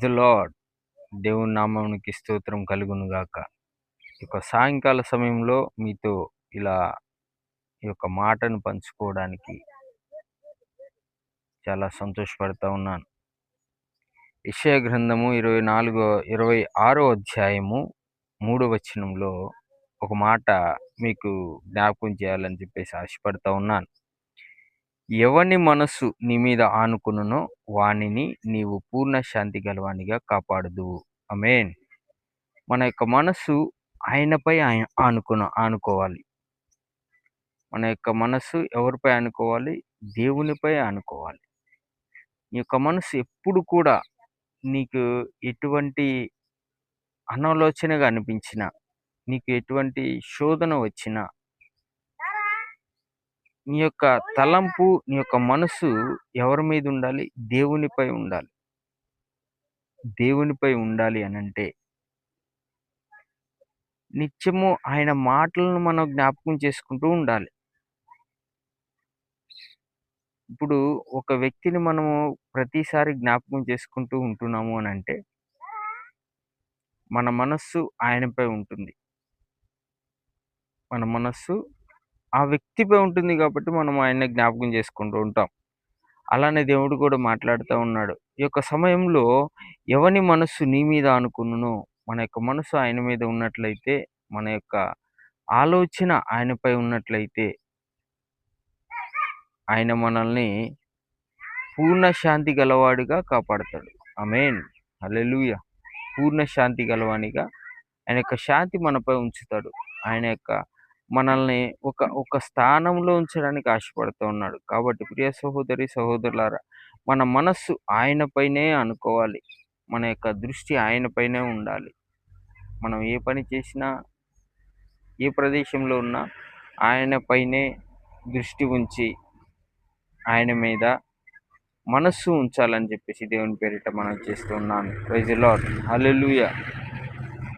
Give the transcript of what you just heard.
Praise the lord. దేవుని నామమునికి స్తోత్రం కలుగును గాక. ఈ యొక్క సాయంకాల సమయంలో మీతో ఇలా ఈ యొక్క మాటను పంచుకోవడానికి చాలా సంతోషపడతా ఉన్నాను. యెషయా గ్రంథము 26వ అధ్యాయము 3వ వచనంలో ఒక మాట మీకు జ్ఞాపకం చేయాలని చెప్పేసి ఆశపడతా ఉన్నాను. ఎవని మనస్సు నీ మీద ఆనుకునునో వానిని నీవు పూర్ణ శాంతి గలవానిగా కాపాడుదువు. ఆమేన్. మన యొక్క మనస్సు ఆయనపై ఆనుకోవాలి. మన యొక్క మనస్సు ఎవరిపై ఆనుకోవాలి? దేవునిపై ఆనుకోవాలి. నీ యొక్క మనస్సు ఎప్పుడు కూడా నీకు ఎటువంటి అనాలోచనగా అనిపించినా, నీకు ఎటువంటి శోధన వచ్చినా, నీ యొక్క తలంపు, నీ యొక్క మనస్సు ఎవరి మీద ఉండాలి? దేవునిపై ఉండాలి. దేవునిపై ఉండాలి అనంటే నిత్యము ఆయన మాటలను మనం జ్ఞాపకం చేసుకుంటూ ఉండాలి. ఇప్పుడు ఒక వ్యక్తిని మనము ప్రతిసారి జ్ఞాపకం చేసుకుంటూ ఉంటున్నాము అనంటే మన మనస్సు ఆయనపై ఉంటుంది. మన మనస్సు ఆ వ్యక్తిపై ఉంటుంది కాబట్టి మనం ఆయన్ని జ్ఞాపకం చేసుకుంటూ ఉంటాం. అలానే దేవుడు కూడా మాట్లాడుతూ ఉన్నాడు. ఈ యొక్క సమయంలో ఎవని మనస్సు నీ మీద ఆనుకునునో, మన యొక్క మనస్సు ఆయన మీద ఉన్నట్లయితే, మన యొక్క ఆలోచన ఆయనపై ఉన్నట్లయితే, ఆయన మనల్ని పూర్ణ శాంతి గలవాడిగా కాపాడతాడు. ఆమేన్. హల్లెలూయా. పూర్ణ శాంతి గలవానిగా ఆయన యొక్క శాంతి మనపై ఉంచుతాడు. ఆయన యొక్క మనల్ని ఒక స్థానంలో ఉంచడానికి ఆశపడుతూ ఉన్నాడు. కాబట్టి ప్రియ సహోదరి సహోదరులారా, మన మనస్సు ఆయనపైనే అనుకోవాలి. మన యొక్క దృష్టి ఆయనపైనే ఉండాలి. మనం ఏ పని చేసినా, ఏ ప్రదేశంలో ఉన్నా ఆయనపైనే దృష్టి ఉంచి ఆయన మీద మనస్సు ఉంచాలని చెప్పేసి దేవుని పేరిట మనం చేస్తూ ఉన్నాను. Praise the Lord. హల్లెలూయా.